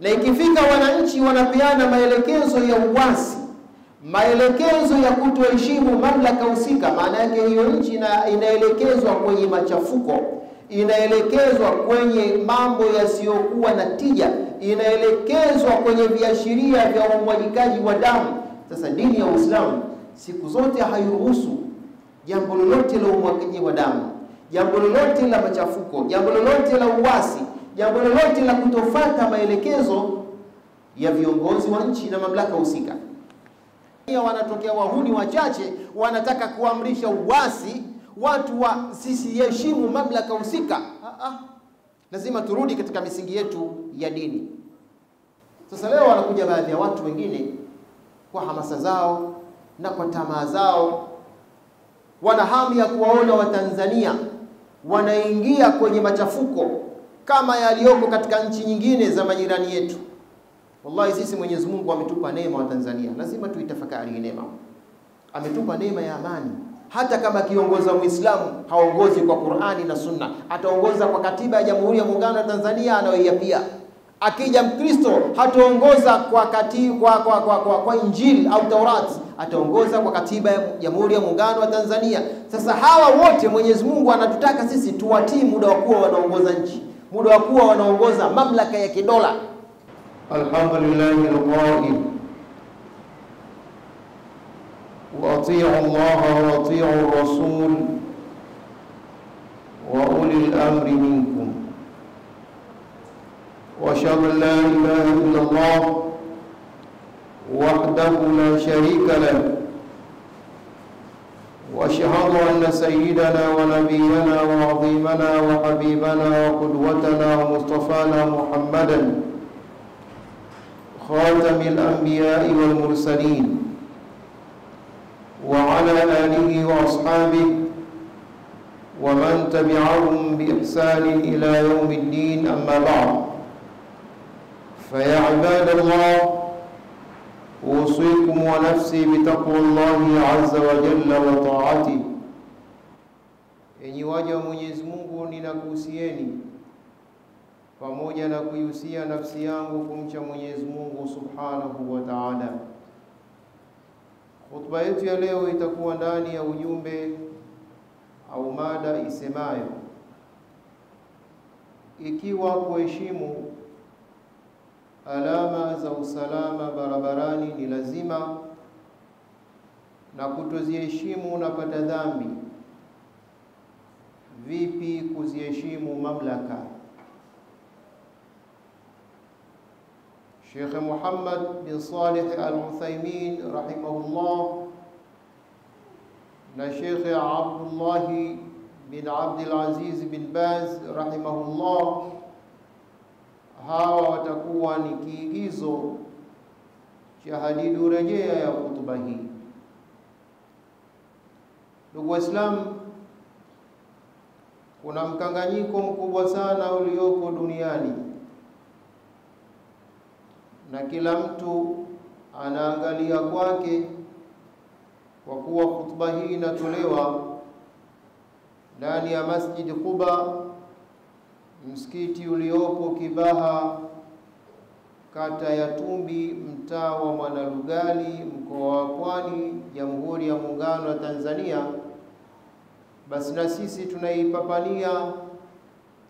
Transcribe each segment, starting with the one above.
Na ikifika wananchi wanapeana maelekezo ya uasi, maelekezo ya kutoheshimu mamlaka husika, maana yake hiyo nchi inaelekezwa kwenye machafuko, inaelekezwa kwenye mambo yasiyokuwa na tija, inaelekezwa kwenye viashiria vya umwagikaji wa damu. Sasa dini ya Uislamu siku zote hairuhusu jambo lolote la umwagikaji wa damu, jambo lolote la machafuko, jambo lolote la uasi, jambo lolote la kutofuata maelekezo ya viongozi wa nchi na mamlaka husika. Wanatokea wahuni wachache wanataka kuamrisha uasi, watu wasiheshimu mamlaka husika. Lazima turudi katika misingi yetu ya dini. Sasa leo wanakuja baadhi ya watu wengine kwa hamasa zao na kwa tamaa zao, wana hamu ya kuwaona Watanzania wanaingia kwenye machafuko kama yaliyoko katika nchi nyingine za majirani yetu. Wallahi sisi Mwenyezi Mungu ametupa neema wa Tanzania, lazima tuitafakari neema. Ametupa neema ya amani. Hata kama kiongoza Muislamu haongozi kwa Qur'ani na Sunna, ataongoza kwa katiba ya Jamhuri ya Muungano wa Tanzania anayoiapia. Akija Mkristo hataongoza kwa Injili au Taurati, ataongoza kwa katiba ya Jamhuri ya Muungano wa Tanzania. Sasa hawa wote Mwenyezi Mungu anatutaka sisi tuwatii muda wa kuwa wanaongoza nchi, muda wa kuwa wanaongoza mamlaka ya kidola. Alhamdulillahi al-qail wa ati'u Allah wa ati'u ar-rasul wa ulil amri minkum wa ashhadu an la ilaha illa Allah wahdahu la sharika lahu wa ashhadu anna sayyidana wa nabiyyana wa 'azimana wa habibana wa qudwatana wa mustafana Muhammadan خاتم الأنبياء والمرسلين وعلى آله وأصحابه ومن تبعهم بإحسان إلى يوم الدين. أما بعد، فيا عباد الله، أوصيكم ونفسي بتقوى الله عز وجل وطاعته. Enyi waja wa Mwenyezi Mungu, ninakuhusieni pamoja na kuihusia nafsi yangu kumcha Mwenyezi Mungu Subhanahu wa Ta'ala. Khutba yetu ya leo itakuwa ndani ya ujumbe au mada isemayo, ikiwa kuheshimu alama za usalama barabarani ni lazima na kutoziheshimu unapata dhambi, vipi kuziheshimu mamlaka? Sheikh Muhammad bin Salih Al-Uthaymeen rahimahullah na Sheikh Abdullah bin Abdul Aziz bin Baz rahimahullah, hawa watakuwa ni kiigizo cha hadidu rejea ya hutuba hii. Ndugu Waislamu, kuna mkanganyiko mkubwa sana ulioko duniani na kila mtu anaangalia kwake, kwa kuwa hutuba hii inatolewa ndani ya Masjid Quba, msikiti uliopo Kibaha, kata ya Tumbi, mtaa wa Mwanalugali, mkoa wa Pwani, Jamhuri ya Muungano wa Tanzania. Basi na sisi tunaipapania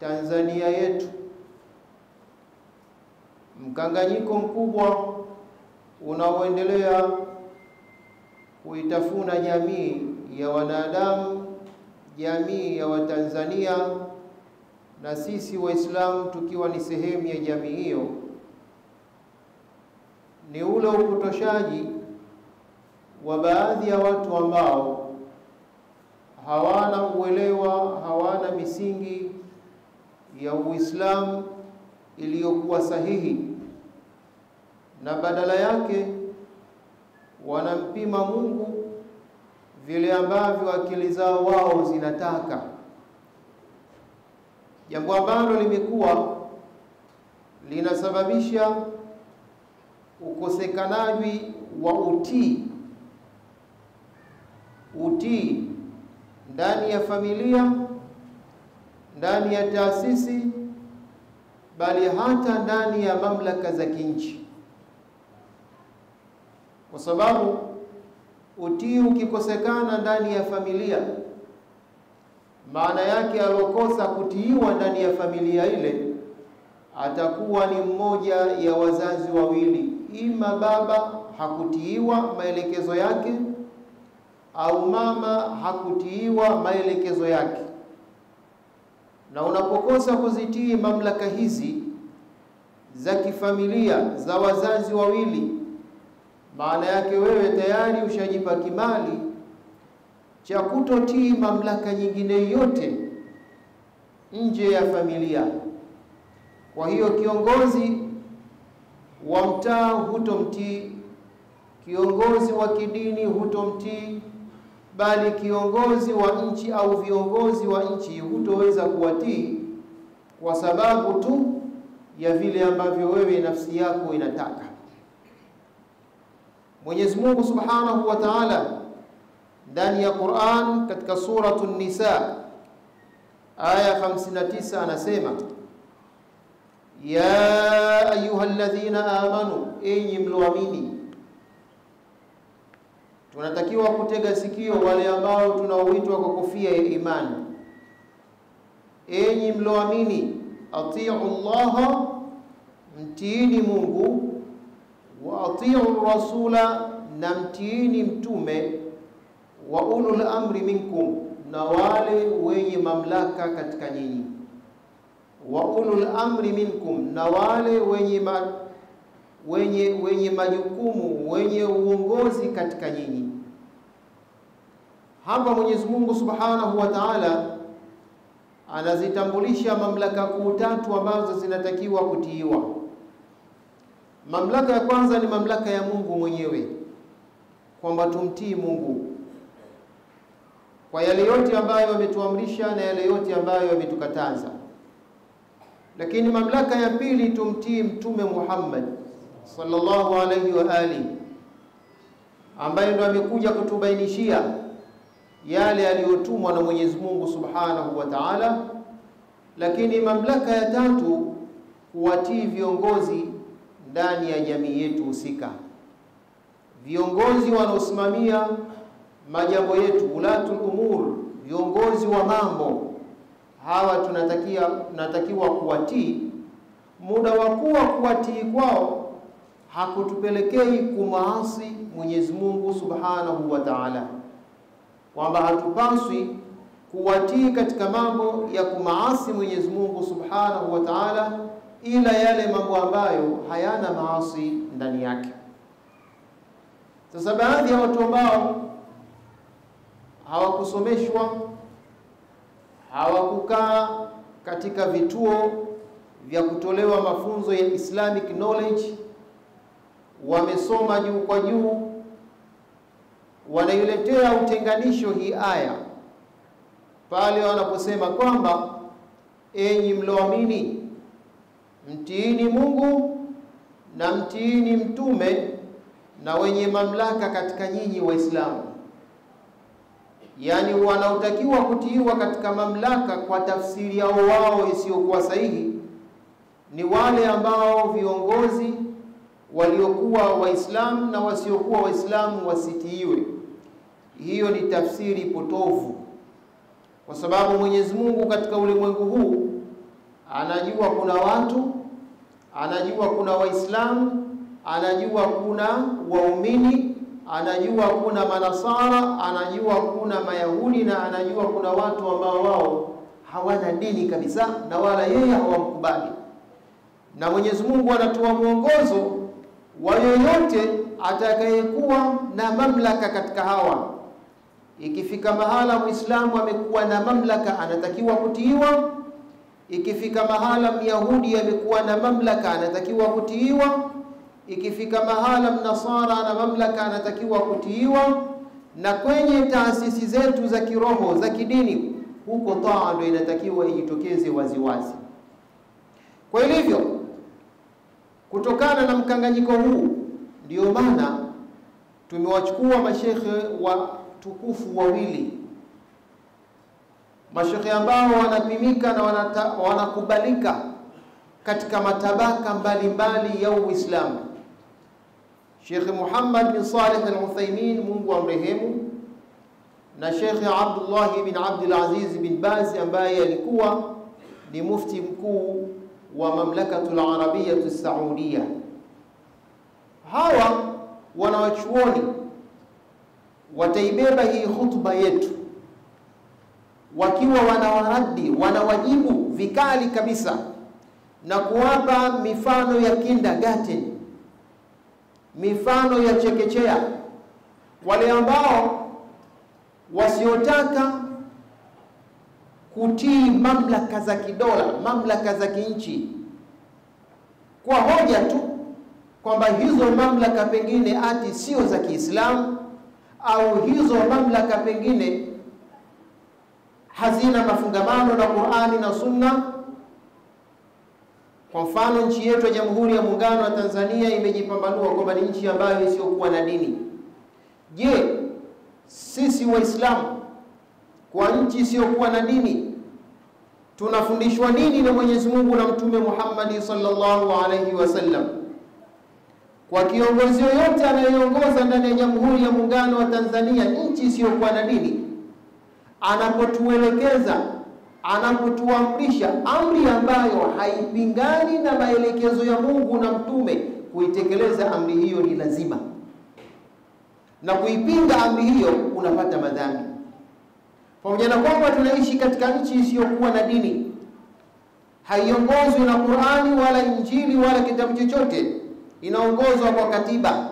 Tanzania yetu. Mkanganyiko mkubwa unaoendelea kuitafuna jamii ya wanadamu, jamii ya Watanzania, na sisi Waislamu tukiwa ni sehemu ya jamii hiyo, ni ule upotoshaji wa baadhi ya watu ambao hawana uelewa, hawana misingi ya Uislamu iliyokuwa sahihi, na badala yake wanampima Mungu vile ambavyo akili zao wao zinataka, jambo ambalo limekuwa linasababisha ukosekanaji wa utii ndani ya familia, ndani ya taasisi bali hata ndani ya mamlaka za kinchi, kwa sababu utii ukikosekana ndani ya familia, maana yake alokosa kutiiwa ndani ya familia ile atakuwa ni mmoja ya wazazi wawili, ima baba hakutiiwa maelekezo yake au mama hakutiiwa maelekezo yake. Na unapokosa kuzitii mamlaka hizi za kifamilia za wazazi wawili, maana yake wewe tayari ushajipa kimali cha kutotii mamlaka nyingine yote nje ya familia. Kwa hiyo kiongozi wa mtaa hutomtii, kiongozi wa kidini hutomtii, bali kiongozi wa nchi au viongozi wa nchi hutoweza kuwatii kwa sababu tu ya vile ambavyo wewe nafsi yako inataka. Mwenyezi Mungu Subhanahu wa Ta'ala ndani ya Qur'an katika suratu Nisa aya 59 anasema, ya ayyuhalladhina amanu, enyi mloamini. Tunatakiwa kutega sikio wale ambao tunaoitwa kwa kofia ya imani. Enyi mloamini, atiu Allah, mtiini Mungu, wa atiu rasula, na mtiini mtume, wa ulul amri minkum, na wale wenye mamlaka katika nyinyi. Wa ulul amri minkum, na wale wenye majukumu, wenye uongozi katika nyinyi. Hapa Mwenyezi Mungu Subhanahu wa Ta'ala anazitambulisha mamlaka kuu tatu ambazo zinatakiwa kutiiwa. Mamlaka ya kwanza ni mamlaka ya Mungu mwenyewe, kwamba tumtii Mungu kwa yale yote ambayo ametuamrisha na yale yote ambayo ametukataza. Lakini mamlaka ya pili, tumtii Mtume Muhammad sallallahu alayhi wa alihi, ambaye ndo amekuja kutubainishia yale aliyotumwa na Mwenyezi Mungu Subhanahu wa Ta'ala. Lakini mamlaka ya tatu, kuwatii viongozi ndani ya jamii yetu husika, viongozi wanaosimamia majambo yetu, ulatul umur, viongozi wa mambo. Hawa tunatakiwa kuwatii. Muda wa kuwatii kwao hakutupelekei kumaasi Mwenyezi Mungu Subhanahu wa Ta'ala, kwamba hatupaswi kuwatii katika mambo ya kumaasi Mwenyezi Mungu Subhanahu wa Ta'ala, ila yale mambo ambayo hayana maasi ndani yake. Sasa baadhi ya watu ambao hawakusomeshwa, hawakukaa katika vituo vya kutolewa mafunzo ya Islamic knowledge, wamesoma juu kwa juu, wanailetea utenganisho hii aya pale wanaposema kwamba enyi mloamini, mtiini Mungu na mtiini mtume na wenye mamlaka katika nyinyi Waislamu. Yani wanaotakiwa kutiiwa katika mamlaka kwa tafsiri yao wao isiyokuwa sahihi ni wale ambao viongozi waliokuwa Waislamu na wasiokuwa Waislamu wasitiiwe. Hiyo ni tafsiri potofu, kwa sababu Mwenyezi Mungu katika ulimwengu huu anajua kuna watu, anajua kuna Waislamu, anajua kuna waumini, anajua kuna manasara, anajua kuna Mayahudi, na anajua kuna watu ambao wao hawana dini kabisa na wala yeye hawamkubali. Na Mwenyezi Mungu anatoa mwongozo wa yoyote atakayekuwa na mamlaka katika hawa. Ikifika mahala Muislamu amekuwa na mamlaka, anatakiwa kutiiwa. Ikifika mahala Myahudi amekuwa na mamlaka, anatakiwa kutiiwa. Ikifika mahala Mnasara ana mamlaka, anatakiwa kutiiwa. Na kwenye taasisi zetu za kiroho za kidini, huko taa ndio inatakiwa ijitokeze waziwazi. Kwa hivyo, kutokana na mkanganyiko huu, ndio maana tumewachukua mashekhe wa tukufu wawili, mashekhe ambao wanapimika na wanakubalika katika matabaka mbalimbali ya Uislamu. Sheikh Muhammad bin Saleh Al-Uthaymeen, Mungu amrehemu, na Sheikh Abdullah bin Abdul Aziz bin Baz ambaye alikuwa ni mufti mkuu wa Mamlakatul Arabiyyah Saudia. Hawa wanawachuoni wataibeba hii khutba yetu wakiwa wanawajibu vikali kabisa na kuwapa mifano ya kindergarten, mifano ya chekechea, wale ambao wasiotaka kutii mamlaka za kidola, mamlaka za kinchi, kwa hoja tu kwamba hizo mamlaka pengine ati sio za Kiislamu, au hizo mamlaka pengine hazina mafungamano na Qur'ani na Sunna. Kwa mfano, nchi yetu ya Jamhuri ya Muungano wa Tanzania imejipambanua kwamba ni nchi ambayo isiyokuwa na dini. Je, sisi Waislamu kwa nchi isiyokuwa na dini tunafundishwa nini na Mwenyezi Mungu na Mtume Muhammad sallallahu alaihi wasallam? Kwa kiongozi yoyote anayeongoza ndani ya Jamhuri ya Muungano wa Tanzania nchi isiyokuwa na dini, anapotuelekeza, anapotuamrisha amri ambayo haipingani na maelekezo ya Mungu na Mtume, kuitekeleza amri hiyo ni lazima, na kuipinga amri hiyo unapata madhambi. Pamoja na kwamba tunaishi katika nchi isiyokuwa na dini, haiongozwi na Qur'ani wala Injili wala kitabu chochote, inaongozwa kwa katiba,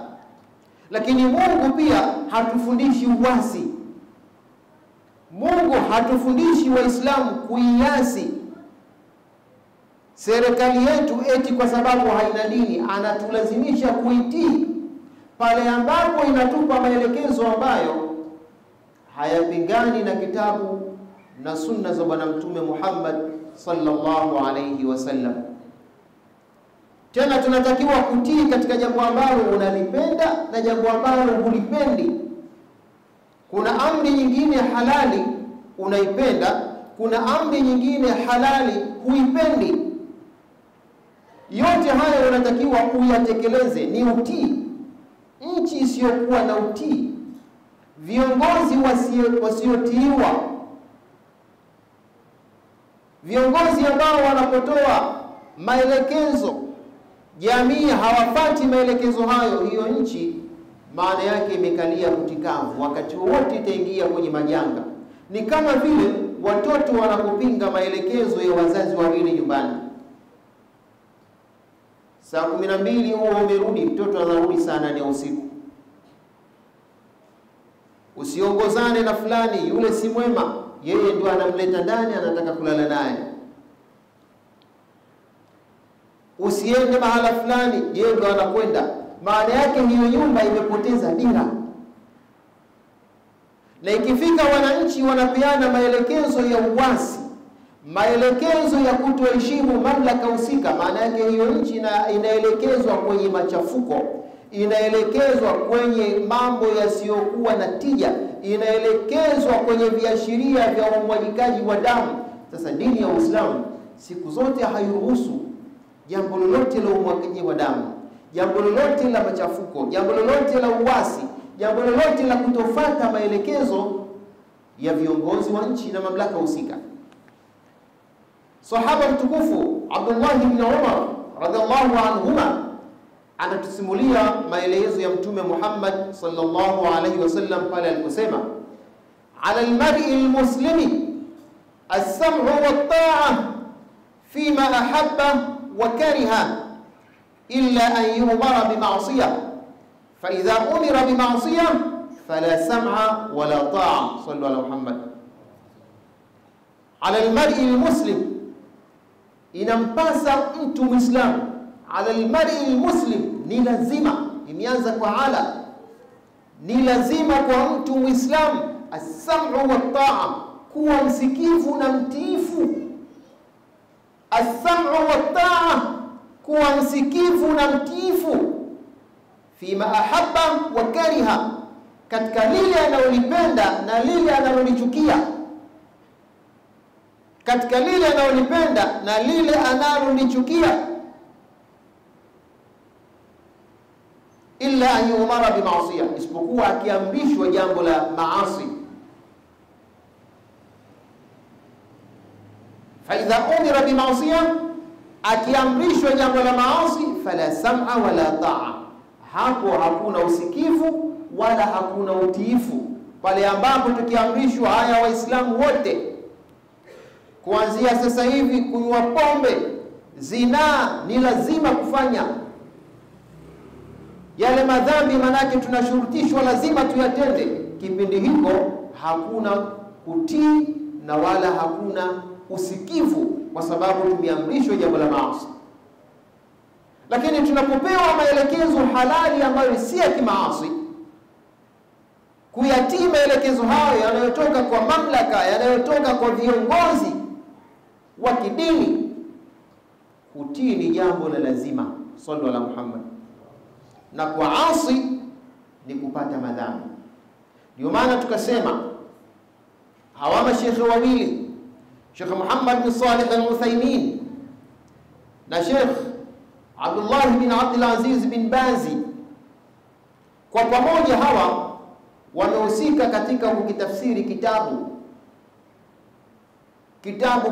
lakini Mungu pia hatufundishi uasi. Mungu hatufundishi Waislamu kuiasi serikali yetu eti kwa sababu haina dini. Anatulazimisha kuitii pale ambapo inatupa maelekezo ambayo hayapingani na kitabu na sunna za Bwana Mtume Muhammad sallallahu alayhi wasallam. Tena tunatakiwa kutii katika jambo ambalo unalipenda na jambo ambalo hulipendi. Kuna amri nyingine halali unaipenda, kuna amri nyingine halali huipendi. Yote haya unatakiwa uyatekeleze, ni utii. Nchi isiyokuwa na utii, viongozi wasiotiiwa, viongozi ambao wanapotoa maelekezo jamii hawafati maelekezo hayo, hiyo nchi maana yake imekalia kutikavu, wakati wote itaingia kwenye majanga. Ni kama vile watoto wanapopinga maelekezo ya wazazi wawili nyumbani. Saa 12 huo umerudi, mtoto anarudi saa 8 usiku. Usiongozane na fulani, yule si mwema, yeye ndio anamleta ndani, anataka kulala naye. Usiende mahala fulani, yeye ndio anakwenda. Maana yake hiyo nyumba imepoteza dira. Na ikifika wananchi wanapeana maelekezo ya uasi, maelekezo ya kutoheshimu mamlaka husika, maana yake hiyo nchi inaelekezwa kwenye machafuko, inaelekezwa kwenye mambo yasiyokuwa na tija, inaelekezwa kwenye viashiria vya umwagikaji wa damu. Sasa dini ya Uislamu siku zote hairuhusu jambo lolote la umwagikaji wa damu, jambo lolote la machafuko, jambo lolote la uasi, jambo lolote la kutofuata maelekezo ya viongozi wa nchi na mamlaka husika. Sahaba mtukufu Abdullah ibn Umar radhiallahu anhuma anatusimulia maelezo ya Mtume Muhammad sallallahu alaihi wasallam pale aliposema, ala almar'i almuslimi as-sam'u wat-ta'a fima ahabba wa kariha illa an yu'mara bima'siyah, fa idha umira bima'siyah fala sam'a wala ta'a. Sallu ala Muhammad. Ala almar'i almuslim, inampasa mtu Muislamu. Ala almar'i almuslim, ni lazima, imeanza kwa ala, ni lazima kwa mtu Muislamu as-sam'u wat-ta'a, kuwa msikivu na mtiifu. As-sam'u wat-ta'a, kuwa msikivu na mtiifu. Fima ahabba wa kariha, katika lile analolipenda na lile analolichukia, katika lile analolipenda na lile analolichukia, illa an yu'mara bi ma'siyah, isipokuwa akiamrishwa jambo la maasi. Fa idha umira bi ma'siyah, akiamrishwa jambo la maasi, fala sam'a wala ta'a, hapo hakuna usikivu wala hakuna utiifu. Pale ambapo tukiamrishwa haya, Waislamu wote kuanzia sasa hivi kunywa pombe, zinaa ni lazima kufanya, yale madhambi manake tunashurutishwa lazima tuyatende, kipindi hiko hakuna kutii na wala hakuna usikivu, kwa sababu tumeamrishwa jambo la maasi. Lakini tunapopewa maelekezo halali ambayo si ya kimaasi, kuyatii maelekezo hayo yanayotoka kwa mamlaka, yanayotoka kwa viongozi wa kidini, kutii ni jambo la lazima. Sallu ala Muhammad. Na kwa asi ni kupata madhambi. Ndio maana tukasema hawa mashekhe wawili, Sheikh Muhammad bin Salih al-Uthaymeen na Sheikh Abdullah bin Abdul Aziz bin Bazi, kwa pamoja hawa wamehusika katika kukitafsiri kitabu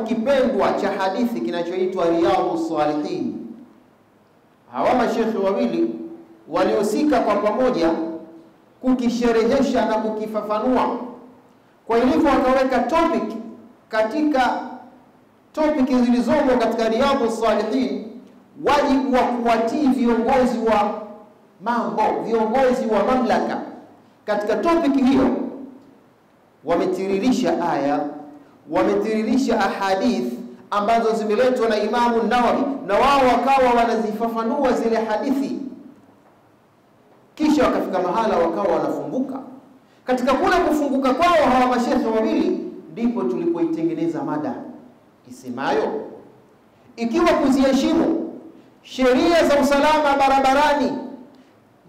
kipendwa cha hadithi kinachoitwa Riyadhus Salihin. Hawa mashekhe wawili walihusika kwa pamoja kukisherehesha na kukifafanua. Kwa hivyo wakaweka katika topic zilizomo katika Riyadhus Salihin, wajibu wa kuwatii viongozi wa mambo, viongozi wa mamlaka. Katika topic hiyo wametiririsha aya, wametiririsha ahadith ambazo zimeletwa na Imamu Nawawi, na wao wakawa wanazifafanua zile hadithi, kisha wakafika mahala wakawa wanafunguka. Katika kule kufunguka kwao hawa mashekhe wawili, ndipo tulipoitengeneza mada isemayo, ikiwa kuziheshimu sheria za usalama barabarani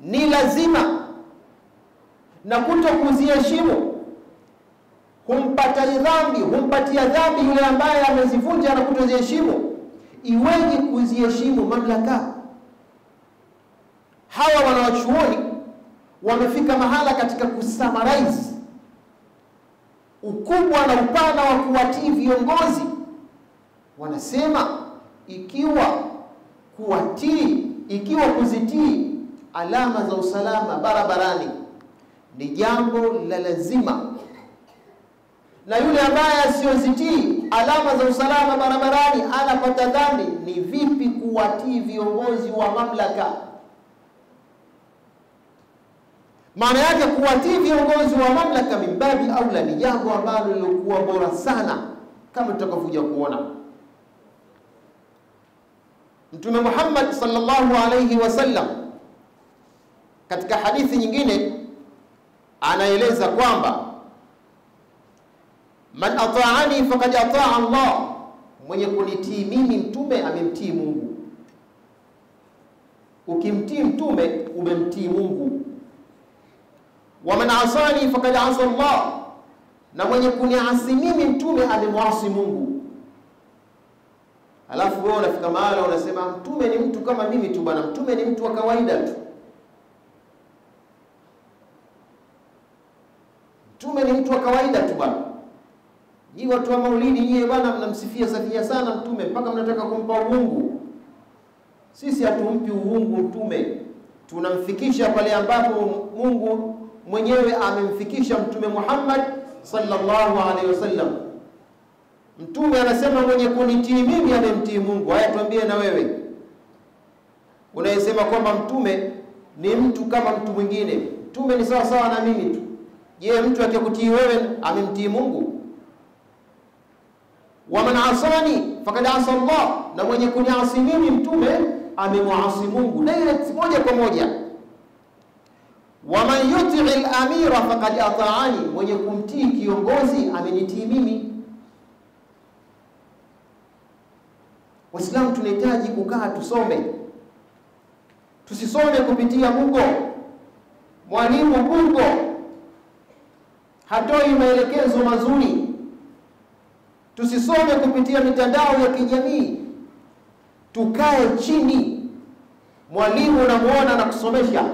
ni lazima, na kuto kuziheshimu humpatia dhambi yule ambaye amezivunja na kutoziheshimu, iweje kuziheshimu mamlaka? Hawa wanawachuoni wamefika mahala katika kusummarize ukubwa na upana wa kuwatii viongozi. Wanasema ikiwa kuzitii alama za usalama barabarani ni jambo la lazima, na yule ambaye asiyozitii alama za usalama barabarani anapata dhambi, ni vipi kuwatii viongozi wa mamlaka? Maana yake kuwatii viongozi wa mamlaka mimbabi aula ni jambo ambalo lilikuwa bora sana, kama tutakavyokuja kuona. Mtume Muhammad sallallahu alayhi wasallam katika hadithi nyingine anaeleza kwamba man ata'ani faqad ata'a Allah, mwenye kunitii mimi mtume amemtii Mungu. Ukimtii mtume umemtii Mungu. Wa man asani faqad asa Allah, na mwenye kuniasi mimi mtume amemwasi Mungu. Alafu wewe unafika mahali unasema mtume ni mtu kama mimi tu bwana, mtume ni mtu wa kawaida tu, mtume ni mtu wa kawaida tu bwana. Ni watu wa maulidi nyie bwana mnamsifia sana mtume mpaka mnataka kumpa uungu. Sisi hatumpi uungu mtume, tunamfikisha pale ambapo Mungu mwenyewe amemfikisha Mtume Muhammad sallallahu alaihi wasallam. Mtume anasema mwenye kunitii mimi amemtii Mungu. Haya, tuambie na wewe, unayesema kwamba mtume ni mtu kama mtu mwingine, mtume ni sawa sawa na mimi tu, je, mtu akikutii wewe amemtii Mungu? Wa man asani faqad asa Allah, na mwenye kuniasi mimi mtume amemwasi Mungu direct, moja kwa moja. Wa man yuti'i al-amira faqad ata'ani, mwenye kumtii kiongozi amenitii mimi. Waislamu tunahitaji kukaa tusome. Tusisome kupitia Google. Mwalimu Google hatoi maelekezo mazuri. tusisome kupitia mitandao ya kijamii. Tukae chini. Mwalimu unamuona na kusomesha,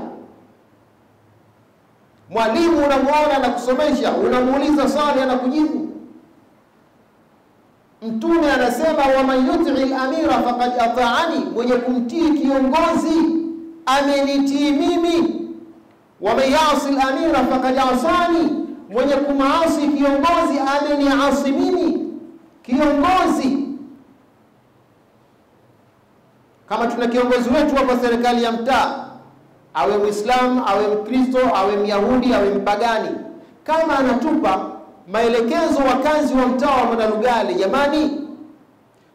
mwalimu unamuona na kusomesha, unamuuliza swali anakujibu. Mtume anasema wa man yuti'i al-amira faqad ata'ani, mwenye kumtii kiongozi amenitii mimi. Wa man ya'si al-amira faqad asani, mwenye kumaasi kiongozi ameniasi mimi. Kiongozi, kama tuna kiongozi wetu hapa serikali ya mtaa, awe Muislamu, awe Mkristo, awe Myahudi, awe mpagani, kama anatupa maelekezo wakazi wa mtaa wa Mwanalugale, jamani,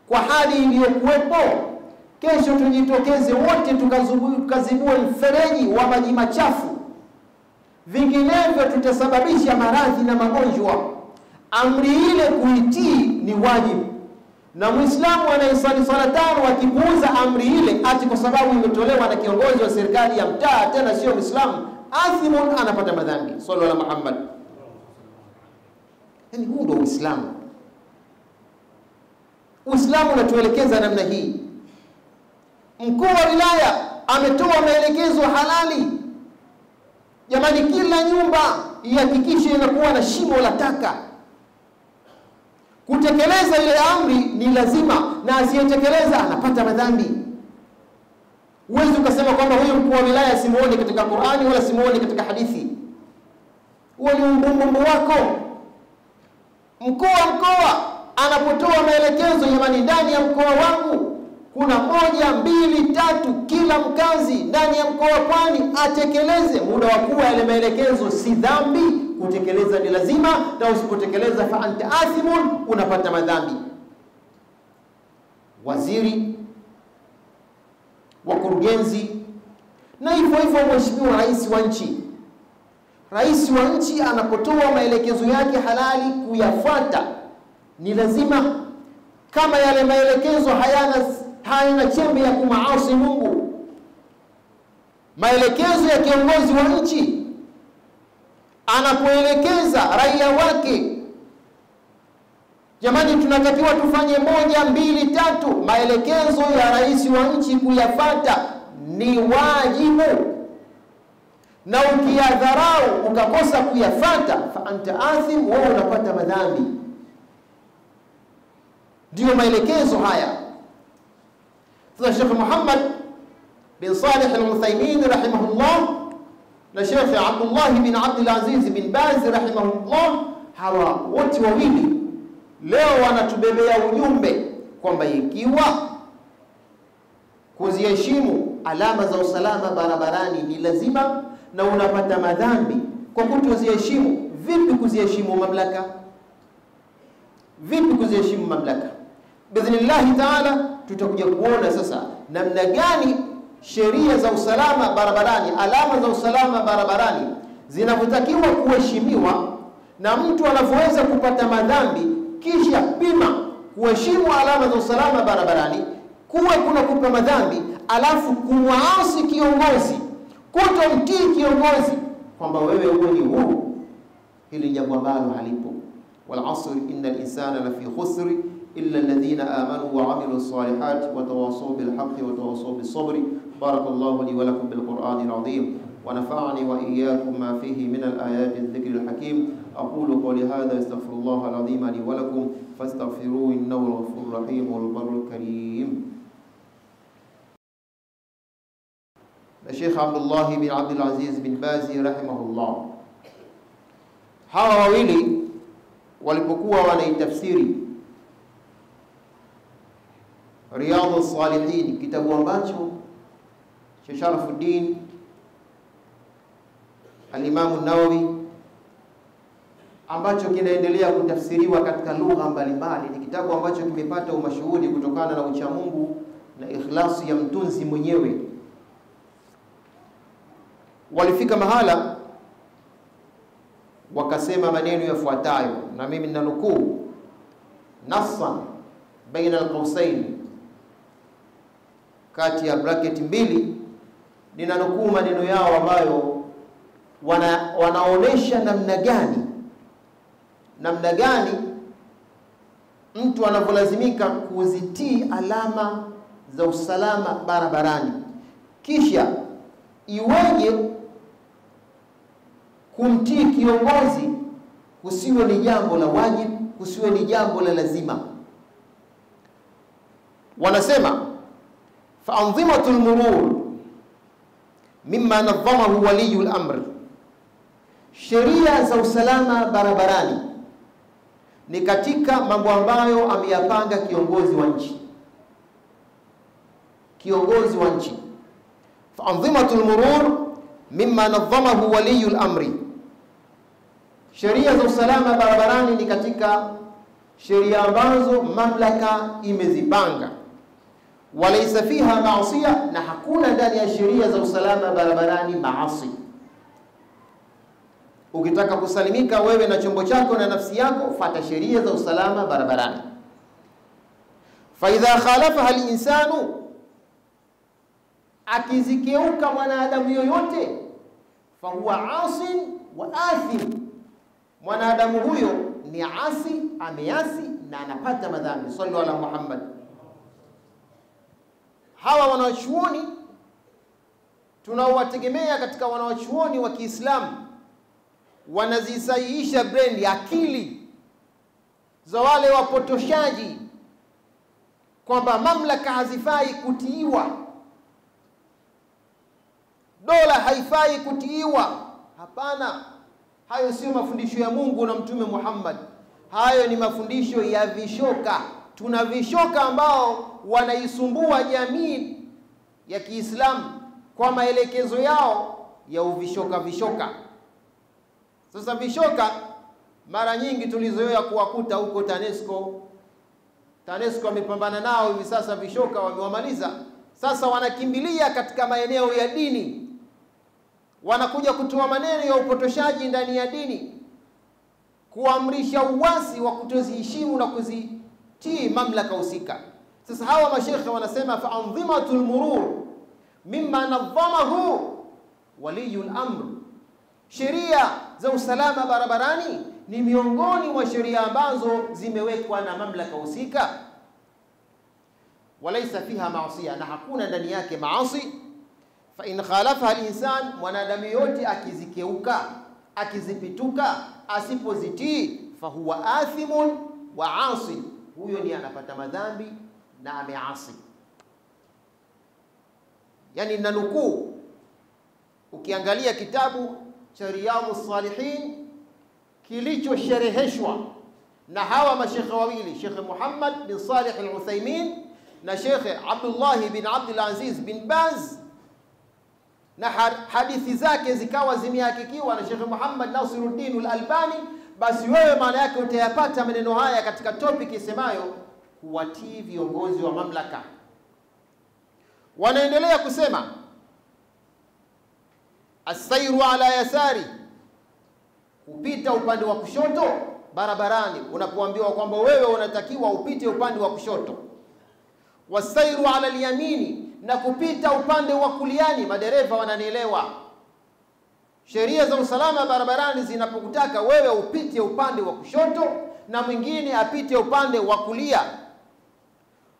kwa hali iliyokuwepo, kesho tujitokeze wote tukazibue mfereji wa maji machafu, vinginevyo tutasababisha maradhi na magonjwa. Amri ile kuitii ni wajibu, na Muislamu anayesali sala 5 akipuuza amri ile ati kwa sababu imetolewa na kiongozi wa serikali ya mtaa, tena sio Muislamu, athimun, anapata madhambi. Sallallahu alaihi Muhammad. Yani huu ndio Uislamu. Uislamu unatuelekeza namna hii. Mkuu wa wilaya ametoa maelekezo halali, jamani, kila nyumba ihakikishe inakuwa na shimo la taka. Kutekeleza ile amri ni lazima, na asiyetekeleza anapata madhambi. Huwezi ukasema kwamba huyu mkuu wa wilaya simuone katika Qur'ani wala simuone katika hadithi. Huo ni umbumbu wako. Mkuu wa mkoa anapotoa maelekezo, jamani, ndani ya mkoa wangu kuna 1, 2, 3, kila mkazi ndani ya mkoa wa Pwani atekeleze. Muda wa kuwa yale maelekezo si dhambi, kutekeleza ni lazima, na usipotekeleza fa anta athimun, unapata madhambi. Waziri, wakurugenzi, na hivyo hivyo mheshimiwa rais wa nchi. Rais wa nchi anapotoa maelekezo yake halali, kuyafuata ni lazima. Kama yale maelekezo hayana chembe ya kumaasi Mungu, maelekezo ya kiongozi wa nchi anapoelekeza raia wake, jamani, tunatakiwa tufanye 1, 2, 3, maelekezo ya rais wa nchi kuyafuata ni wajibu. Na ukiyadharau ukakosa kuyafuata, fa anta athim, wewe unapata madhambi. Ndio maelekezo haya. Sasa Sheikh Muhammad bin Salih al-Uthaymeen rahimahullah na Sheikh Abdullah bin Abdul Aziz bin Baz rahimahullah, hawa wote wawili leo wanatubebea ujumbe kwamba ikiwa kuziheshimu alama za usalama barabarani ni lazima, na unapata madhambi kwa kutoziheshimu, vipi kuziheshimu mamlaka? Vipi kuziheshimu mamlaka? Biidhnillah taala tutakuja kuona sasa namna gani sheria za usalama barabarani, alama za usalama barabarani zinavyotakiwa kuheshimiwa, na mtu anavyoweza kupata madhambi. Kisha pima kuheshimu alama za usalama barabarani, kuwa kuna kupa madhambi, alafu kumwasi kiongozi, kutomtii kiongozi, kwamba wewe uwe ni huru. Hili jambo ambalo halipo. Wal asr innal insana lafi khusr illa alladhina amanu wa amilus salihati wa tawasaw bil haqqi wa tawasaw bis sabri. Barakallahu li wa lakum bil Qur'anil azim wa nafa'ani wa iyyakum ma fihi min al ayati adh-dhikril hakim. Aqulu qawli hadha astaghfirullaha al azim li wa lakum fastaghfiruhu innahu al ghafurur rahim wal barrul karim. Sheikh Abdullah bin Abdul Aziz bin Bazi rahimahullah, hawa wawili walipokuwa wanaitafsiri Riyadhus Salihin, kitabu ambacho Sheikh Sharafuddin al-Imam an-Nawawi, ambacho kinaendelea kutafsiriwa katika lugha mbalimbali, ni kitabu ambacho kimepata umashuhuri kutokana na uchamungu na ikhlasi ya mtunzi mwenyewe. Walifika mahala wakasema maneno yafuatayo, na mimi ninanukuu nassan baina al-qausain, kati ya bracket mbili, ninanukuu maneno yao ambayo wanaonesha namna gani mtu anavyolazimika kuzitii alama za usalama barabarani, kisha iweje kumtii kiongozi kusiwe ni jambo la wajibu, kusiwe ni jambo la lazima? Wanasema fa anzimatul murur mimma nadhamahu waliyul amr, sheria za usalama barabarani ni katika mambo ambayo ameyapanga kiongozi wa nchi. Kiongozi wa nchi, fa anzimatul murur mimma nadhamahu waliyul amri, sheria za usalama barabarani ni katika sheria ambazo mamlaka imezipanga. Walaysa fiha maasiya, na hakuna ndani ya sheria za usalama barabarani maasi. Ukitaka kusalimika wewe na chombo chako na nafsi yako, fuata sheria za usalama barabarani. Fa idha khalafaha al-insanu, akizikeuka mwanadamu yoyote, fa huwa asin wa athim, mwanadamu huyo ni asi, ameasi na anapata madhambi. Sallu ala Muhammad. Hawa wanawachuoni tunaowategemea katika wanawachuoni wa Kiislamu wanazisahihisha brand, akili za wale wapotoshaji kwamba mamlaka hazifai kutiiwa, dola haifai kutiiwa. Hapana, hayo sio mafundisho ya Mungu na Mtume Muhammad. Hayo ni mafundisho ya vishoka. Tuna vishoka ambao wanaisumbua jamii ya Kiislamu kwa maelekezo yao ya vishoka. Sasa vishoka mara nyingi tulizoea kuwakuta huko TANESCO. TANESCO wamepambana nao hivi sasa, vishoka wamewamaliza. Sasa wanakimbilia katika maeneo ya dini, wanakuja kutoa maneno ya upotoshaji ndani ya dini, kuamrisha uasi wa kutoziheshimu na kuzitii mamlaka husika. Sasa hawa mashekhe wanasema fa anzimatul murur mimma nadhamahu waliyul amr, sheria za usalama barabarani ni miongoni mwa sheria ambazo zimewekwa na mamlaka husika. Walaysa fiha maasiya, na hakuna ndani yake maasi. Fa in khalafaha al-insan, mwanadamu yote akizikeuka, akizipituka, asipozitii, fa huwa athimun wa asi, huyo ni anapata madhambi na ameasi. Yani nanukuu, ukiangalia kitabu cha Riyadhus Salihin kilichoshereheshwa na hawa mashekhe wawili, Sheikh Muhammad bin Salih al-Uthaymeen na Sheikh Abdullah bin Abdul Aziz bin Baz, na hadithi zake zikawa zimehakikiwa na Sheikh Muhammad Nasiruddin al-Albani, basi wewe maana yake utayapata maneno haya katika topic isemayo kuwatii viongozi wa mamlaka. Wanaendelea kusema asairu ala yasari, kupita upande wa kushoto barabarani unapoambiwa kwamba wewe unatakiwa upite upande wa kushoto. Wasairu ala al-yamini, na kupita upande wa kuliani. Madereva wananielewa. Sheria za usalama barabarani zinapokutaka wewe upite upande wa kushoto na mwingine apite upande wa kulia.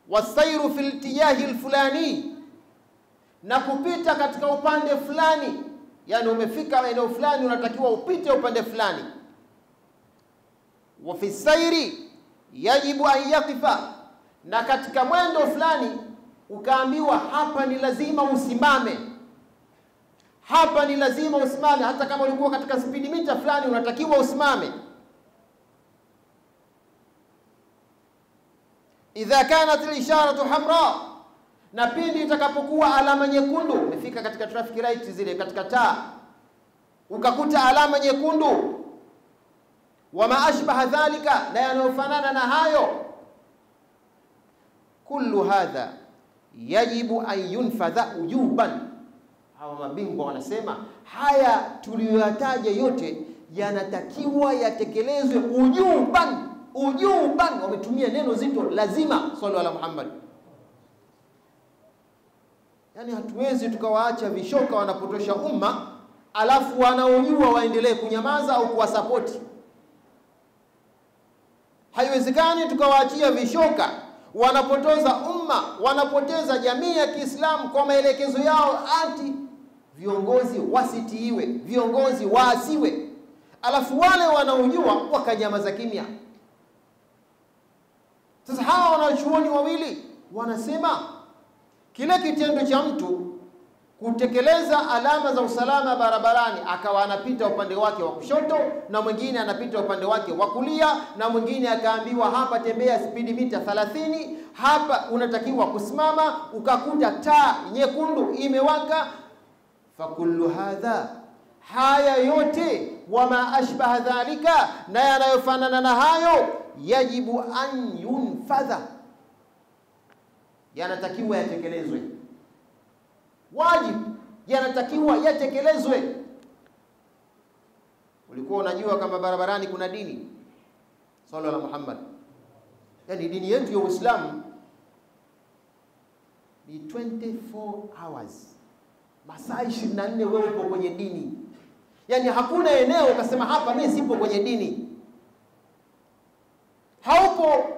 Wasairu fil tijahi al-fulani, na kupita katika upande fulani, yani umefika eneo fulani unatakiwa upite upande fulani. Wa fi sairi yajibu an yaqifa, na katika mwendo fulani ukaambiwa hapa ni lazima usimame, hapa ni lazima usimame, hata kama ulikuwa katika speedometer fulani unatakiwa usimame. Idha kanat al-isharatu hamra, na pindi itakapokuwa alama nyekundu, umefika katika traffic light zile katika taa ukakuta alama nyekundu, wama ashbaha dhalika, na yanayofanana na hayo, kullu hadha yajibu an yunfadha ujuban. Hawa mabingwa wanasema haya tuliyoyataja yote yanatakiwa yatekelezwe ujuban. Ujuban, wametumia neno zito, lazima. Sallu ala Muhammad. Yani hatuwezi tukawaacha vishoka wanapotosha umma alafu wanaojua waendelee kunyamaza au kuwasapoti. Haiwezekani tukawaachia vishoka wanapotoza umma, wanapoteza jamii ya Kiislamu kwa maelekezo yao ati viongozi wasitiiwe, viongozi waasiwe, alafu wale wanaojua wakanyamaza kimya. Sasa hawa wanachuoni wawili wanasema kile kitendo cha mtu kutekeleza alama za usalama barabarani, akawa anapita upande wake wa kushoto na mwingine anapita upande wake wa kulia, na mwingine akaambiwa hapa tembea spidi mita 30, hapa unatakiwa kusimama, ukakuta taa nyekundu imewaka. Fakullu hadha, haya yote wama ashbaha dhalika, na yanayofanana na hayo, yajibu an yunfadha, yanatakiwa yatekelezwe. Wajibu, yanatakiwa yatekelezwe. Ulikuwa unajua kama barabarani kuna dini? Sallallahu alaihi Muhammad. Yani dini yetu ya Uislamu ni 24 hours. Masaa 24 wewe upo kwenye dini. Yani hakuna eneo ukasema hapa mimi sipo kwenye dini. Haupo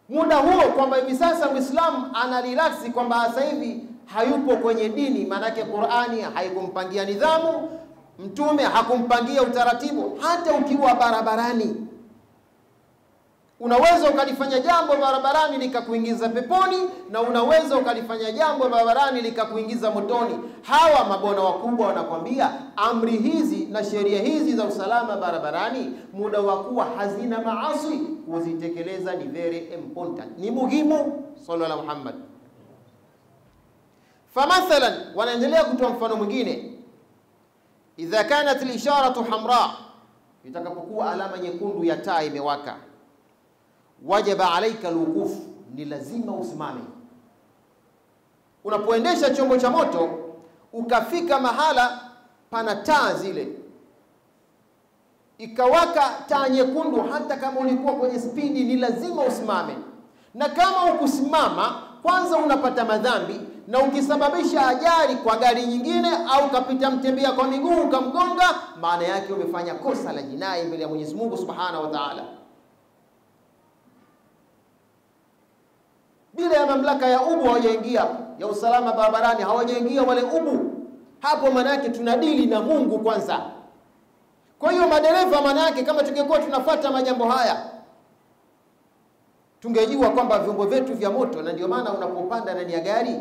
muda huo kwamba hivi sasa Muislamu ana relax kwamba sasa hivi hayupo kwenye dini. Manake Qur'ani haikumpangia nidhamu, Mtume hakumpangia utaratibu. Hata ukiwa barabarani unaweza ukalifanya jambo barabarani likakuingiza peponi, na unaweza ukalifanya jambo barabarani likakuingiza motoni. Hawa mabwana wakubwa wanakwambia amri hizi na sheria hizi za usalama barabarani, muda wa kuwa hazina maasi, kuzitekeleza ni very important, ni muhimu. Sallallahu alaihi Muhammad. Famathalan, wanaendelea kutoa mfano mwingine, idha kanat al-isharatu hamra, itakapokuwa alama nyekundu ya taa imewaka, wajaba alayka al-wuquf, ni lazima usimame. Unapoendesha chombo cha moto ukafika mahala pana taa zile, ikawaka taa nyekundu, hata kama ulikuwa kwenye spidi ni lazima usimame. Na kama ukusimama, kwanza unapata madhambi, na ukisababisha ajali kwa gari nyingine au kapita mtembea kwa miguu ukamgonga, maana yake umefanya kosa la jinai mbele ya Mwenyezi Mungu Subhanahu wa Ta'ala. Bila ya mamlaka ya ubu hawajaingia, ya usalama barabarani hawajaingia wale ubu. Hapo maana yake tunadili na Mungu kwanza. Kwa hiyo madereva, maana yake kama tungekuwa tunafuata majambo haya, tungejua kwamba vyombo vyetu vya moto, na ndio maana unapopanda ndani ya gari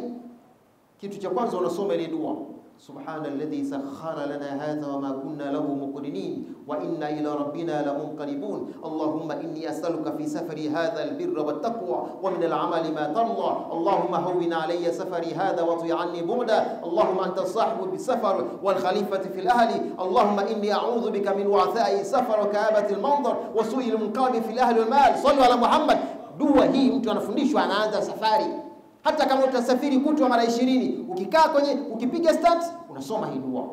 kitu cha kwanza unasoma ile dua, subhanalladhi sakhkhara lana hadha wama kunna lahu muqrinin wa inna ila rabbina lamunqalibun allahumma inni as'aluka fi safari hadha albirra wattaqwa wa min al'amali ma tarda allahumma hawwin alayya safari hadha wa tu'anni bu'da allahumma anta as-sahibu bis-safar wal khalifati fil ahli allahumma inni a'udhu bika min wa'tha'i safar wa ka'abati al-manzar wa su'i al-munqabi fil ahli wal mal. Sallu ala Muhammad. Dua hii mtu anafundishwa anaanza safari. Hata kama utasafiri kutwa mara 20, ukikaa kwenye ukipiga start unasoma hii dua.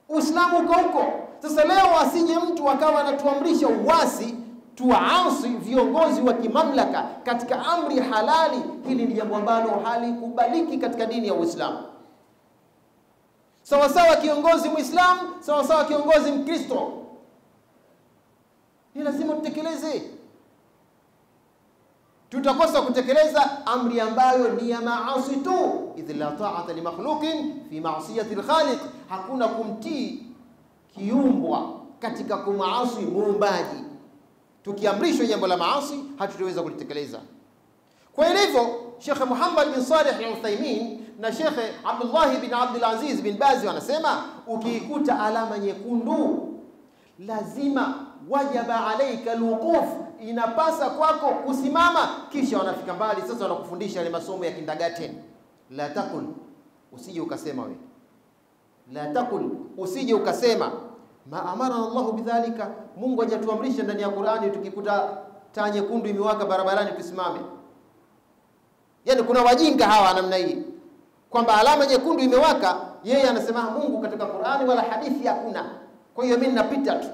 Uislamu uko huko. Sasa leo asije mtu akawa anatuamrisha uasi, tuasi viongozi wa kimamlaka katika amri halali. Hili ni jambo ambalo halikubaliki katika dini ya Uislamu. Sawa sawa kiongozi Muislamu, sawa sawa kiongozi Mkristo, ni lazima tutekeleze. Tutakosa kutekeleza amri ambayo ni ya maasi tu, idh la ta'ata li makhluqin fi ma'siyati al-khaliq, hakuna kumtii kiumbwa katika kumaasi muumbaji. Tukiamrishwa jambo la maasi hatutaweza kulitekeleza. Kwa hivyo Sheikh Muhammad bin Salih al-Uthaymeen na Sheikh Abdullah bin Abdul Aziz bin Baz wanasema ukiikuta alama nyekundu lazima wajaba alayka al-wuquf, inapasa kwako kusimama. Kisha wanafika mbali sasa, wanakufundisha ile masomo ya kindergarten. La taqul, usije ukasema wewe. La taqul, usije ukasema ma amara Allah bidhalika, Mungu hajatuamrisha ndani ya Qur'ani tukikuta taa nyekundu imewaka barabarani tusimame. Yaani kuna wajinga hawa namna hii kwamba alama nyekundu imewaka, yeye anasema Mungu katika Qur'ani wala hadithi hakuna, kwa hiyo mimi napita tu.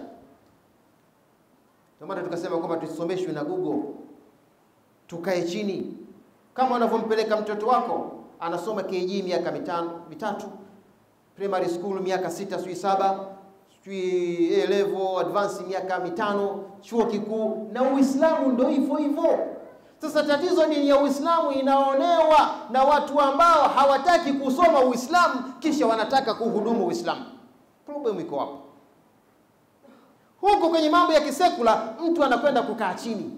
Ndio tukasema kwamba tusomeshwe na Google, tukae chini kama unavyompeleka mtoto wako anasoma KG miaka 3, primary school miaka 6 7, level advance miaka 5, chuo kikuu, na Uislamu ndio hivyo hivyo. Sasa tatizo dini ya Uislamu inaonewa na watu ambao hawataki kusoma Uislamu kisha wanataka kuhudumu Uislamu. Problem iko hapo. Huko kwenye mambo ya kisekula mtu anakwenda kukaa chini.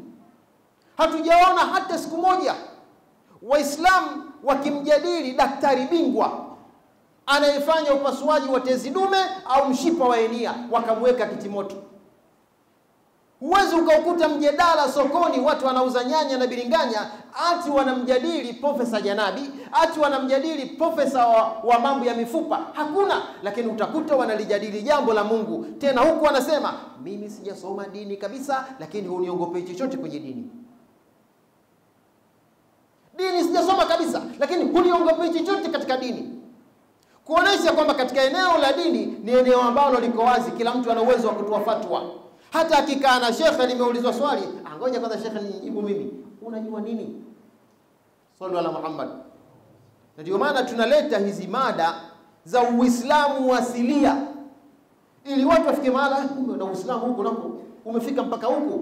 Hatujaona hata siku moja Waislamu wakimjadili daktari bingwa anayefanya upasuaji wa tezi dume au mshipa wa enia wakamweka kitimoto. Huwezi ukaukuta mjadala sokoni watu wanauza nyanya na biringanya ati wanamjadili Profesa Janabi, ati wanamjadili profesa wa mambo ya mifupa. Hakuna, lakini utakuta wanalijadili jambo la Mungu. Tena huku wanasema mimi sijasoma dini kabisa, lakini huniongope chochote kwenye dini. Dini sijasoma kabisa, lakini huniongope chochote katika dini. Kuonesha kwamba katika eneo la dini ni eneo ambalo liko wazi, kila mtu ana uwezo wa kutoa fatwa. Hata akikaa na shekhe nimeulizwa swali, ngoja kwanza shekhe nijibu mimi. Unajua nini? Sallu ala Muhammad. Ndio maana tunaleta hizi mada za Uislamu asilia ili watu wafike mahali na Uislamu huko nako umefika mpaka huko.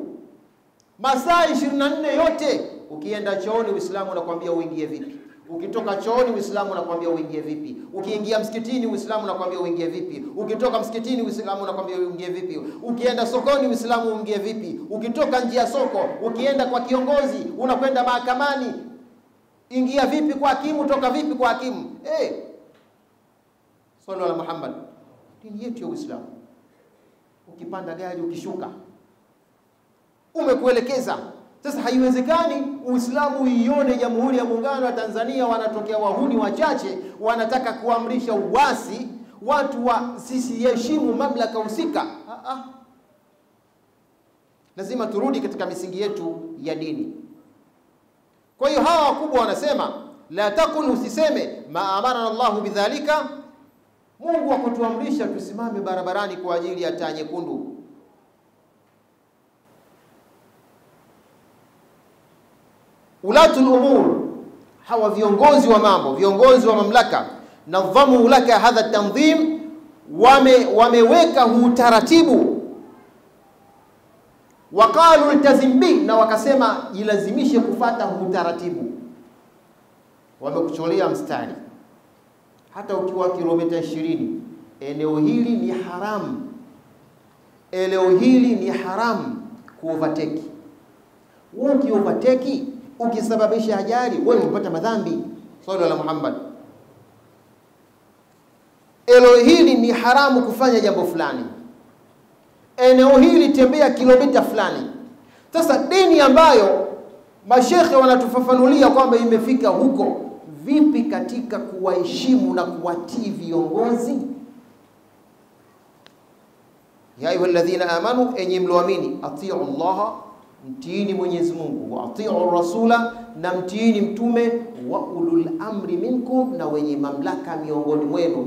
Masaa 24 yote ukienda chooni Uislamu unakuambia uingie vipi. Ukitoka chooni Uislamu unakuambia uingie vipi. Ukiingia msikitini Uislamu unakuambia uingie vipi. Ukitoka msikitini Uislamu unakuambia uingie vipi. Ukienda sokoni Uislamu uingie vipi. Ukitoka nje ya soko, ukienda kwa kiongozi, unakwenda mahakamani, ingia vipi kwa hakimu, toka vipi kwa hakimu. Sallu ala Muhammad. Dini yetu ya Uislamu. Ukipanda gari, ukishuka, umekuelekeza. Sasa haiwezekani Uislamu uione Jamhuri ya Muungano wa Tanzania wanatokea wahuni wachache wanataka kuamrisha uasi, watu wasiheshimu mamlaka husika. Lazima turudi katika misingi yetu ya dini. Kwa hiyo hawa wakubwa wanasema la takun, usiseme ma amarana Allahu bidhalika, Mungu akutuamrisha tusimame barabarani kwa ajili ya taa nyekundu. Ulatul umur, hawa viongozi wa mambo, viongozi wa mamlaka, nadhamu laka hadha tanzim, wameweka huu taratibu. Waqalu iltazim bi, na wakasema jilazimishe kufata huu taratibu. Wamekucholea mstari. Hata ukiwa kilomita 20, eneo hili ni haramu. Eneo hili ni haramu kuovertake. Wewe ukiovertake, ukisababisha ajali, wewe unapata madhambi. Sallu ala Muhammad. Eneo hili ni haramu kufanya jambo fulani. Eneo hili tembea kilomita fulani. Sasa dini ambayo mashekhe wanatufafanulia kwamba imefika huko, vipi katika kuwaheshimu na kuwatii viongozi? Ya ayyuhalladhina amanu, enyi mloamini, atiu Allah, mtiini Mwenyezi Mungu, wa atiu rasula, na mtiini mtume, wa ulul amri minkum, na wenye mamlaka miongoni mwenu.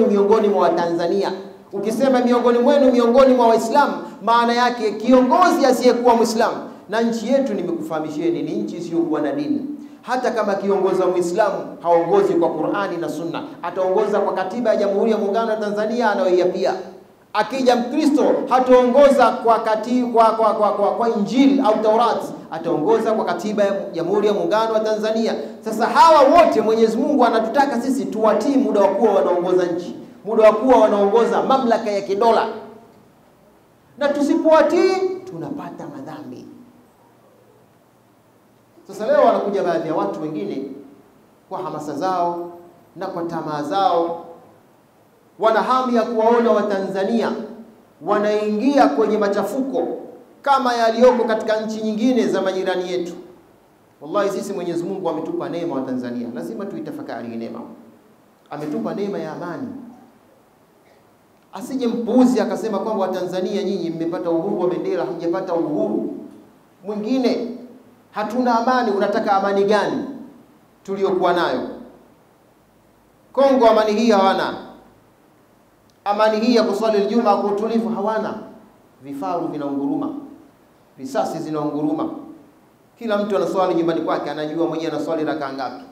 Miongoni mwa Watanzania. Ukisema miongoni mwenu, miongoni mwa Waislamu, maana yake kiongozi asiyekuwa Muislamu. Na nchi yetu nimekufahamisheni ni nchi isiyokuwa na dini. Hata kama kiongozi wa Muislamu haongozi kwa Qur'ani na Sunna, ataongoza kwa katiba ya Jamhuri ya Muungano wa Tanzania anayoiapia. Akija Mkristo hataongoza kwa Injili au Taurat, ataongoza kwa katiba ya Jamhuri ya Muungano wa Tanzania. Sasa hawa wote Mwenyezi Mungu anatutaka sisi tuwatii muda wa kuwa wanaongoza nchi, muda wa kuwa wanaongoza mamlaka ya kidola. Na tusipowatii tunapata madhambi. Sasa leo wanakuja baadhi ya watu wengine kwa hamasa zao na kwa tamaa zao, wana hamu ya kuwaona Watanzania wanaingia kwenye machafuko kama yaliyoko katika nchi nyingine za majirani yetu. Wallahi sisi Mwenyezi Mungu ametupa neema wa Tanzania, lazima tuitafakari neema. Ametupa neema ya amani. Asije mpuuzi akasema kwamba Watanzania nyinyi mmepata uhuru wa bendera, hamjapata uhuru. Mwingine hatuna amani. Unataka amani gani tuliyokuwa nayo? Kongo amani hii hawana. Amani hii ya kuswali Ijumaa kwa utulivu hawana. Vifaru vinaunguruma, risasi zinaunguruma. Kila mtu anaswali nyumbani kwake, anajua mwenyewe anaswali rakaa ngapi.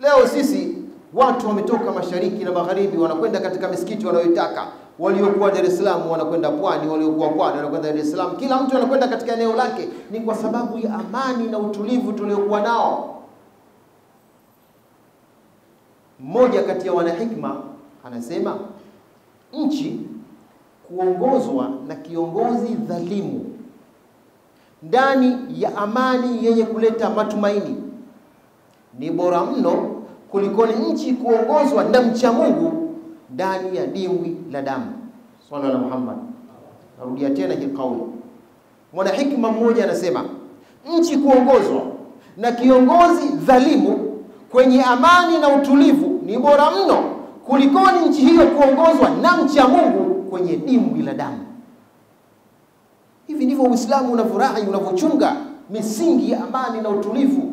Leo sisi watu wametoka mashariki na magharibi wanakwenda katika misikiti wanayotaka. waliokuwa Dar es Salaam wanakwenda Pwani, waliokuwa Pwani wanakwenda Dar es Salaam, kila mtu anakwenda katika eneo lake. Ni kwa sababu ya amani na utulivu tuliokuwa nao. Mmoja kati ya wanahikma anasema nchi kuongozwa na kiongozi dhalimu ndani ya amani yenye kuleta matumaini ni bora mno kuliko nchi kuongozwa na mcha Mungu ndani ya dimbwi la damu. Swalla ala Muhammad. Narudia tena hii kauli. Mwana hikma mmoja anasema nchi kuongozwa na kiongozi dhalimu kwenye amani na utulivu ni bora mno kuliko nchi hiyo kuongozwa na mcha Mungu kwenye dimbwi la damu. Hivi ndivyo Uislamu unafurahi, unavochunga misingi ya amani na utulivu.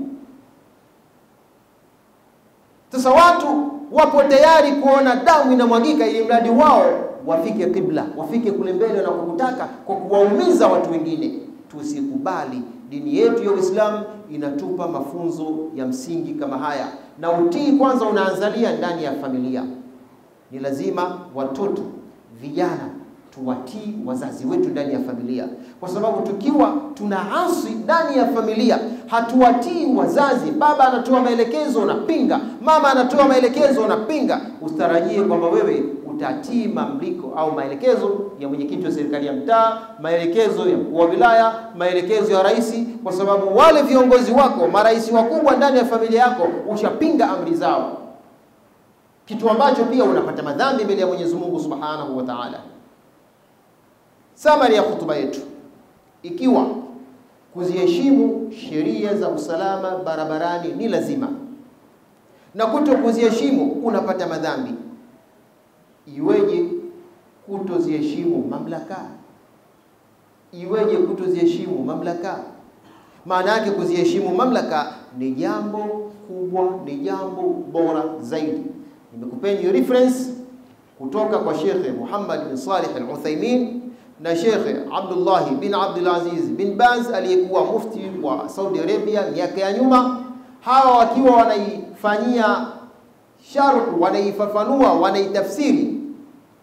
Sasa watu wapo tayari kuona damu inamwagika ili mradi wao wafike kibla, wafike kule mbele na kukutaka kwa kuwaumiza watu wengine. Tusikubali. Dini yetu ya Uislamu inatupa mafunzo ya msingi kama haya. Na utii kwanza unaanzalia ndani ya familia. Ni lazima watoto, vijana tuwatii wazazi wetu ndani ya familia. Kwa sababu tukiwa tunaasi ndani ya familia, hatuwatii wazazi, baba anatoa maelekezo unapinga, mama anatoa maelekezo unapinga, usitarajie kwamba wewe utatii mamliko au maelekezo ya mwenyekiti wa serikali ya mtaa, maelekezo ya mkuu wa wilaya, maelekezo ya rais, kwa sababu wale viongozi wako, marais wakubwa ndani ya familia yako, ushapinga amri zao. Kitu ambacho pia unapata madhambi mbele ya Mwenyezi Mungu Subhanahu wa Ta'ala. Samari ya hutuba yetu, ikiwa kuziheshimu sheria za usalama barabarani ni lazima na kuto kuziheshimu unapata madhambi, iweje kutoziheshimu mamlaka? Iweje kutoziheshimu mamlaka? Maana yake kuziheshimu mamlaka ni jambo kubwa, ni jambo bora zaidi. Nimekupeni reference kutoka kwa Sheikh Muhammad bin Salih Al-Uthaymeen na Sheikh Abdullah bin Abdul Aziz bin Baz aliyekuwa mufti wa Saudi Arabia miaka ya nyuma. Hawa wakiwa wanaifanyia sharh, wanaifafanua, wanaitafsiri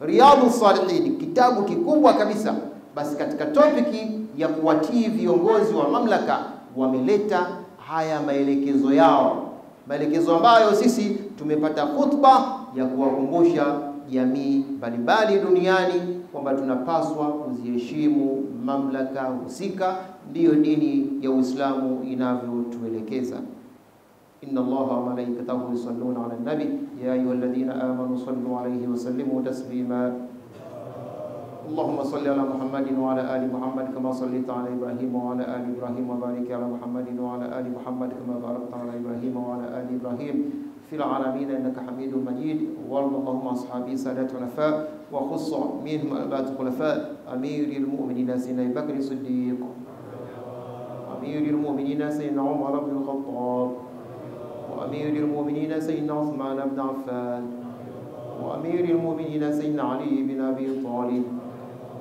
Riyadhus Salihin, kitabu kikubwa kabisa. Basi katika topiki ya kuwatii viongozi wa mamlaka wameleta haya maelekezo yao, maelekezo ambayo sisi tumepata khutba ya kuwakumbusha jamii mbalimbali duniani kwamba tunapaswa kuziheshimu mamlaka husika. Ndiyo dini ya Uislamu inavyotuelekeza. Inna Allaha wa malaikatahu yusalluna ala nabi ya ayyuhalladhina amanu sallu alayhi wa sallimu taslima. اللهم صل على محمد وعلى آل محمد كما صليت على إبراهيم وعلى آل إبراهيم وبارك على محمد وعلى آل محمد كما باركت على إبراهيم وعلى آل إبراهيم في العالمين إنك حميد مجيد. وارض اللهم أصحابي سادات الخلفاء وخص منهم أربعة خلفاء أمير المؤمنين سيدنا أبي بكر الصديق، أمير المؤمنين سيدنا عمر بن الخطاب، وأمير المؤمنين سيدنا عثمان بن عفان، وأمير المؤمنين سيدنا علي بن أبي طالب،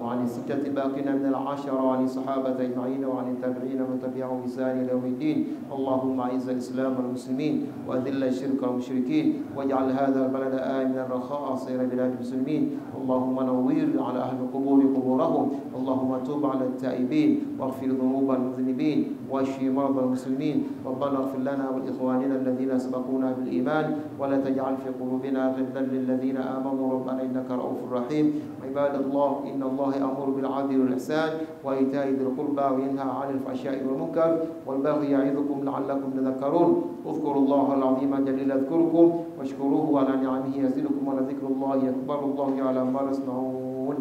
وعن الستة الباقين من العشرة، وعن الصحابة أجمعين، وعن التابعين ومن تبعهم بإحسان إلى يوم الدين. اللهم أعز الإسلام والمسلمين وأذل الشرك والمشركين، واجعل هذا البلد آمنا رخاء سائر بلاد المسلمين. اللهم نور على أهل القبور قبورهم، اللهم تب على التائبين واغفر ذنوب المذنبين واشف مرضى المسلمين. ربنا اغفر لنا ولإخواننا الذين سبقونا بالإيمان ولا تجعل في قلوبنا غلا للذين آمنوا ربنا إنك رؤوف رحيم. عباد الله، إن الله يأمر بالعدل والإحسان وإيتاء ذي القربى وينهى عن الفحشاء والمنكر والبغي يعظكم لعلكم تذكرون. اذكروا الله العظيم الجليل يذكركم واشكروه على نعمه يزدكم ولذكر الله أكبر. الله يعلم ما تصنعون.